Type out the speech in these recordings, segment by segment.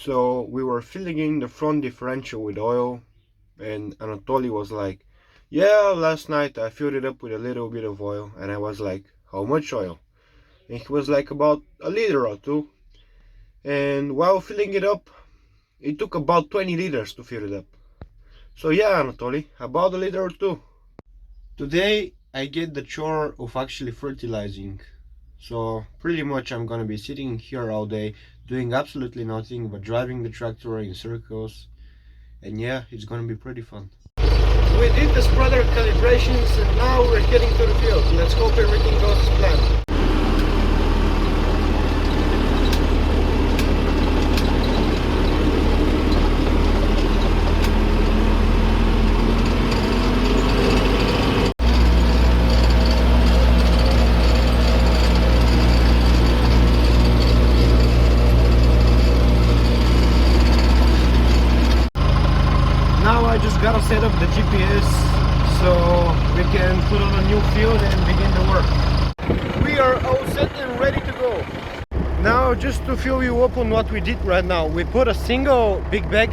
So we were filling in the front differential with oil, and Anatoly was like, yeah, last night I filled it up with a little bit of oil. And I was like, how much oil? And he was like, about a liter or two. And while filling it up, it took about 20 liters to fill it up. So yeah, Anatoly, about a liter or two. Today I get the chore of actually fertilizing. So pretty much I'm gonna be sitting here all day doing absolutely nothing but driving the tractor in circles. And yeah, it's gonna be pretty fun. We did the spreader calibrations and now we're heading to the field. Let's hope everything goes as planned. Now I just gotta set up the GPS so we can put on a new field and begin the work. We are all set and ready to go. Now just to fill you up on what we did right now, we put a single big bag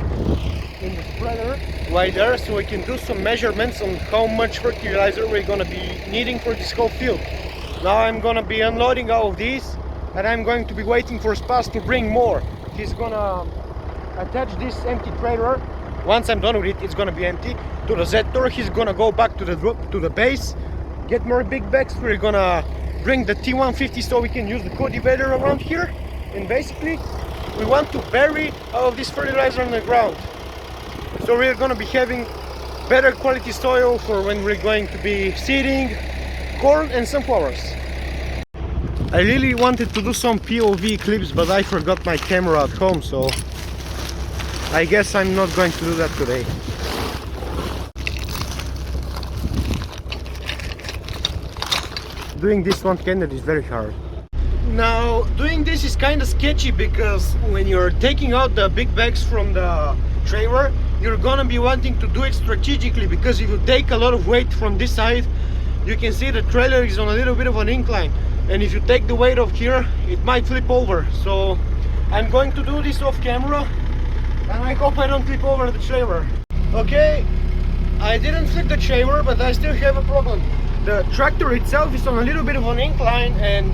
in the spreader right there so we can do some measurements on how much fertilizer we're gonna be needing for this whole field. Now I'm gonna be unloading all of these and I'm going to be waiting for Spas to bring more. He's gonna attach this empty trailer. Once I'm done with it, it's gonna be empty. To the Z-Tour, he's gonna go back to the base, get more big bags. We're gonna bring the T150 so we can use the cultivator around here. And basically, we want to bury all of this fertilizer on the ground. So we're gonna be having better quality soil for when we're going to be seeding corn and sunflowers. I really wanted to do some POV clips, but I forgot my camera at home, so I guess I'm not going to do that today. Doing this one-handed is very hard. Now, doing this is kind of sketchy because when you're taking out the big bags from the trailer, you're gonna be wanting to do it strategically, because if you take a lot of weight from this side, you can see the trailer is on a little bit of an incline. And if you take the weight off here, it might flip over. So I'm going to do this off camera. And I hope I don't flip over the trailer. Okay, I didn't flip the trailer, but I still have a problem. The tractor itself is on a little bit of an incline, and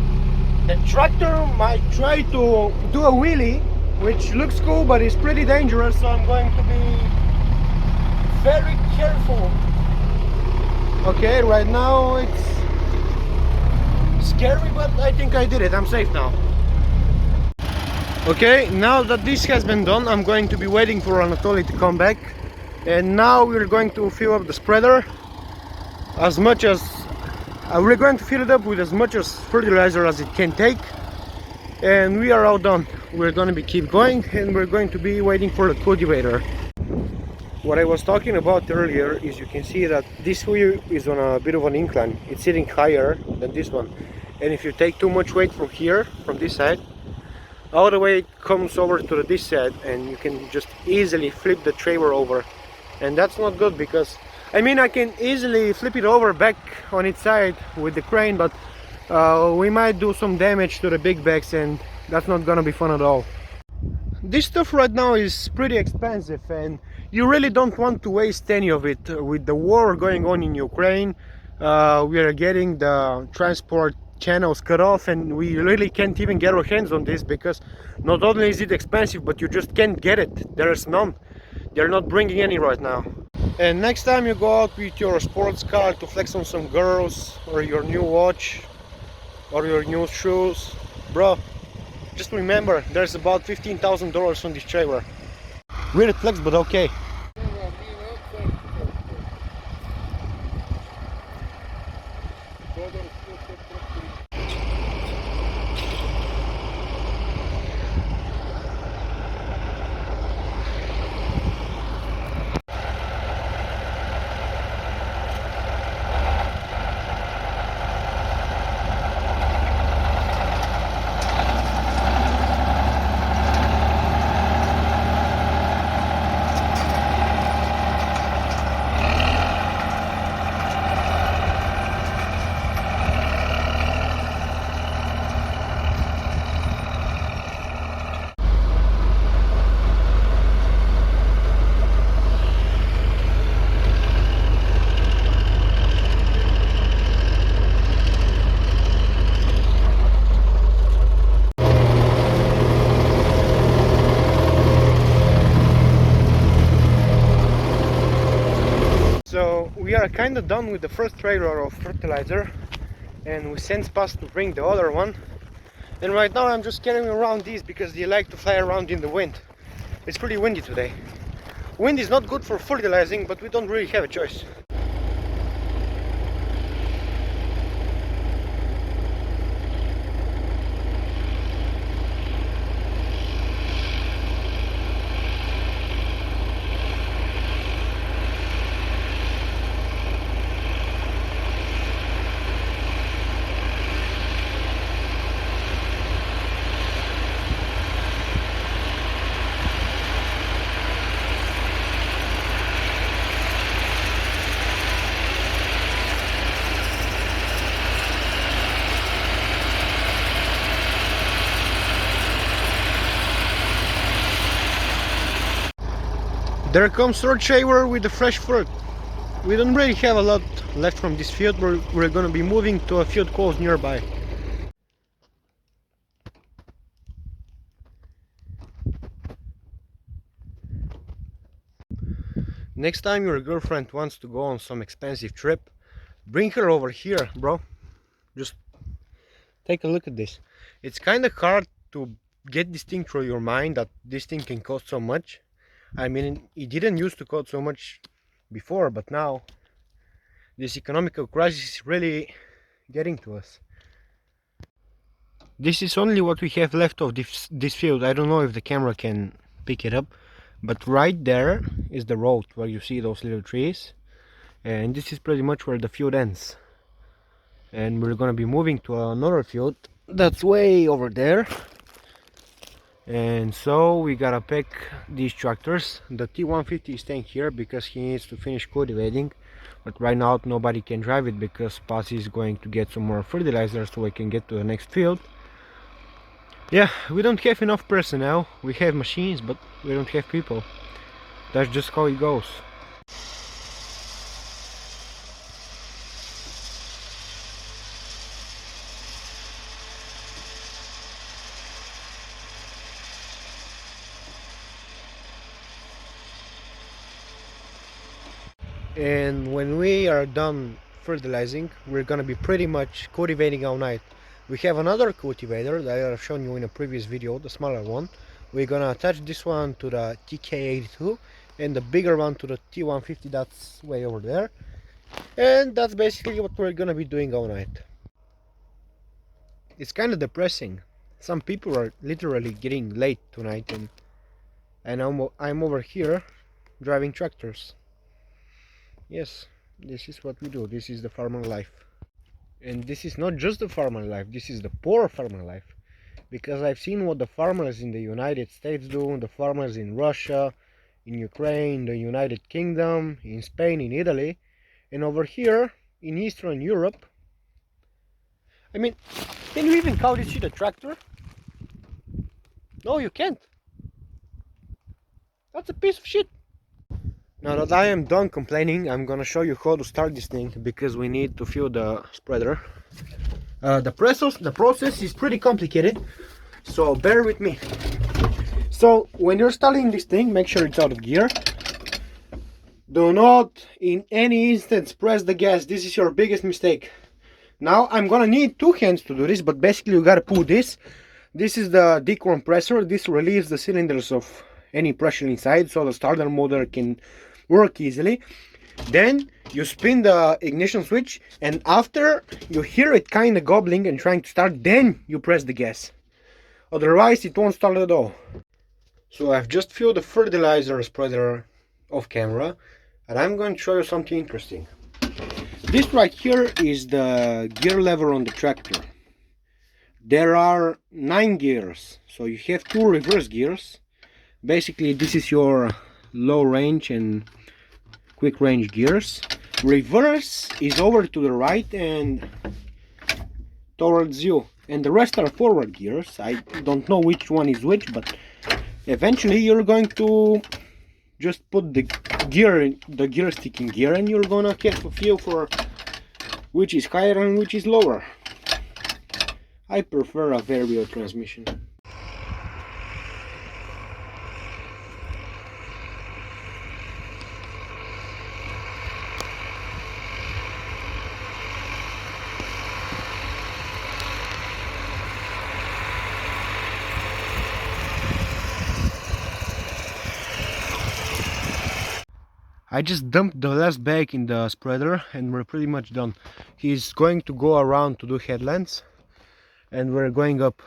the tractor might try to do a wheelie, which looks cool, but it's pretty dangerous, so I'm going to be very careful. Okay, right now it's scary, but I think I did it. I'm safe now. Okay, now that this has been done, I'm going to be waiting for Anatoly to come back. And now we're going to fill up the spreader as much as we're going to fill it up with as much as fertilizer as it can take. And we are all done. We're going to keep going, and we're going to be waiting for the cultivator. What I was talking about earlier is you can see that this wheel is on a bit of an incline. It's sitting higher than this one. And if you take too much weight from here, from this side, all the way it comes over to this side, and you can just easily flip the trailer over. And that's not good, because I mean, I can easily flip it over back on its side with the crane, but we might do some damage to the big bags, and that's not gonna be fun at all. This stuff right now is pretty expensive, and you really don't want to waste any of it. With the war going on in Ukraine, we are getting the transport channels cut off, and we really can't even get our hands on this, because not only is it expensive, but you just can't get it. There is none. They're not bringing any right now. And next time you go out with your sports car to flex on some girls, or your new watch, or your new shoes, bro, just remember there's about $15,000 on this trailer. Weird flex, but okay. kinda done with the first trailer of fertilizer, and we sent Spas to bring the other one. And right now I'm just carrying around these because they like to fly around in the wind. It's pretty windy today. Wind is not good for fertilizing, but we don't really have a choice. There comes third shaver with the fresh fruit. We don't really have a lot left from this field. We're gonna be moving to a field close nearby. Next time your girlfriend wants to go on some expensive trip, bring her over here, bro. Just take a look at this. It's kind of hard to get this thing through your mind that this thing can cost so much. I mean, it didn't used to cost so much before, but now this economical crisis is really getting to us. This is only what we have left of this field. I don't know if the camera can pick it up, but right there is the road where you see those little trees, and this is pretty much where the field ends. And we're gonna be moving to another field that's way over there. And so we gotta pick these tractors. The T150 is staying here because he needs to finish cultivating, but right now nobody can drive it because Paz is going to get some more fertilizer so we can get to the next field. Yeah, we don't have enough personnel. We have machines, but we don't have people. That's just how it goes. And when we are done fertilizing, we're gonna be pretty much cultivating all night. We have another cultivator that I have shown you in a previous video, the smaller one. We're gonna attach this one to the TK82 and the bigger one to the T150 that's way over there. And that's basically what we're gonna be doing all night. It's kind of depressing. Some people are literally getting late tonight, and I'm over here driving tractors. Yes, this is what we do. This is the farmer life. And this is not just the farmer life, this is the poor farmer life. Because I've seen what the farmers in the United States do, the farmers in Russia, in Ukraine, the United Kingdom, in Spain, in Italy, and over here in Eastern Europe. I mean, can you even call this shit a tractor? No, you can't. That's a piece of shit. Now that I am done complaining, I'm gonna show you how to start this thing because we need to fill the spreader. The process is pretty complicated, so bear with me. So when you're starting this thing, make sure it's out of gear. Do not in any instance press the gas. This is your biggest mistake. Now I'm gonna need two hands to do this, but basically you gotta pull this. This is the decompressor. This relieves the cylinders of any pressure inside so the starter motor can work easily. Then you spin the ignition switch, and after you hear it kind of gobbling and trying to start, then you press the gas. Otherwise it won't start at all. So I've just filled the fertilizer spreader off camera, and I'm going to show you something interesting. This right here is the gear lever on the tractor. There are 9 gears, so you have 2 reverse gears. Basically this is your low range and quick range gears. Reverse is over to the right and towards you, and the rest are forward gears. I don't know which one is which, but eventually you're going to just put the gear stick in gear, and you're gonna have a feel for which is higher and which is lower. I prefer a variable transmission. I just dumped the last bag in the spreader and we're pretty much done. He's going to go around to do headlands and we're going up.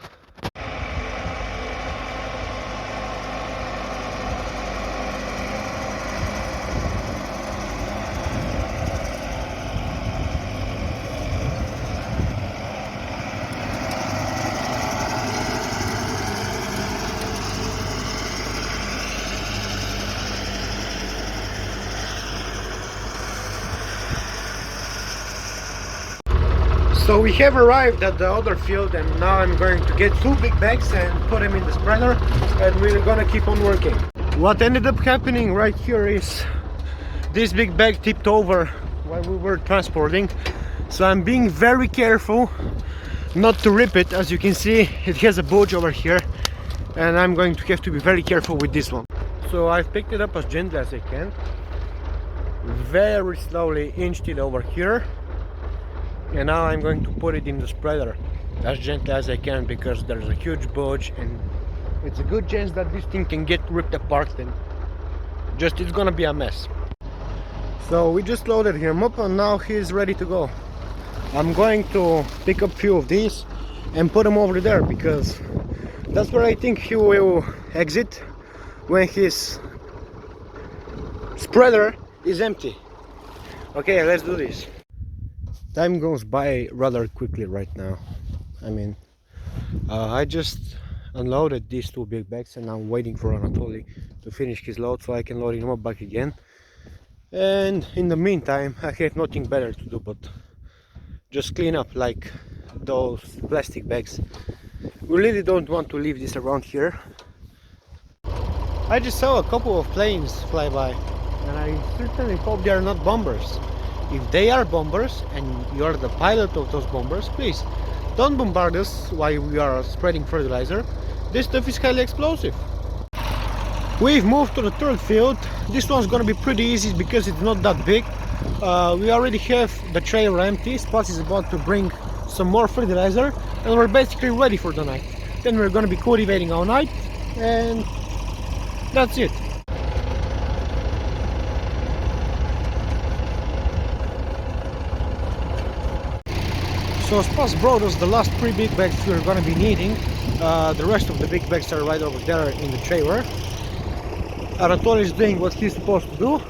So we have arrived at the other field and now I'm going to get 2 big bags and put them in the spreader and we're gonna keep on working. What ended up happening right here is this big bag tipped over while we were transporting. So I'm being very careful not to rip it. As you can see, it has a bulge over here and I'm going to have to be very careful with this one. So I've picked it up as gently as I can. Very slowly inched it over here. And now I'm going to put it in the spreader as gently as I can because there's a huge bulge and it's a good chance that this thing can get ripped apart and just it's gonna be a mess. So we just loaded him up and now he's ready to go. I'm going to pick up a few of these and put them over there because that's where I think he will exit when his spreader is empty. Okay, let's do this. Time goes by rather quickly right now. I mean, I just unloaded these 2 big bags and I'm waiting for Anatoly to finish his load so I can load him up back again. And in the meantime, I have nothing better to do but just clean up like those plastic bags. We really don't want to leave this around here. I just saw a couple of planes fly by and I certainly hope they are not bombers. If they are bombers and you are the pilot of those bombers, please don't bombard us while we are spreading fertilizer. This stuff is highly explosive. We've moved to the 3rd field. This one's gonna be pretty easy because it's not that big. We already have the trailer empty. Spots is about to bring some more fertilizer and we're basically ready for the night. Then we're gonna be cultivating all night and that's it. So Spas brought us the last 3 big bags we're gonna be needing. The rest of the big bags are right over there in the trailer. Anatoly is doing what he's supposed to do.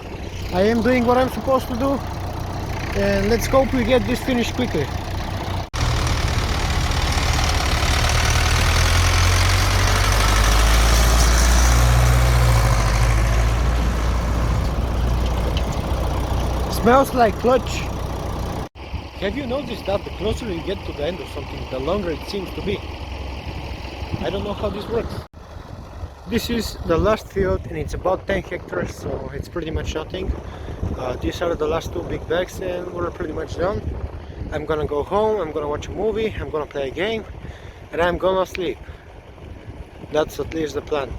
I am doing what I'm supposed to do. And let's hope we get this finished quickly. Smells like clutch. Have you noticed that the closer you get to the end of something, the longer it seems to be? I don't know how this works. This is the last field and it's about 10 hectares, so it's pretty much nothing. These are the last 2 big bags and we're pretty much done. I'm gonna go home, I'm gonna watch a movie, I'm gonna play a game and I'm gonna sleep. That's at least the plan.